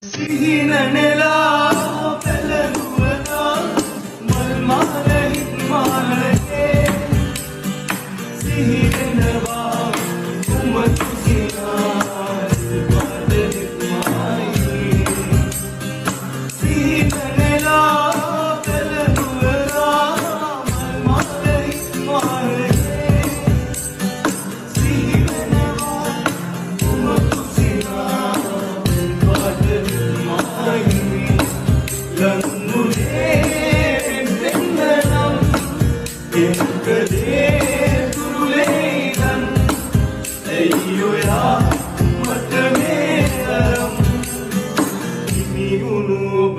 සිහිනනෙලා පෙළනුවනා මල් මාරහිත් මාරගේ සිහිනෙනවා උමතු සිනාල් පාදහිත් මායි සිහිනනෙලා පෙළනුවනා මල් මාරහිත් මාරගේ සිහිනෙනවා උමතු සිනාල් පාදහිත් Mata merah, ini unu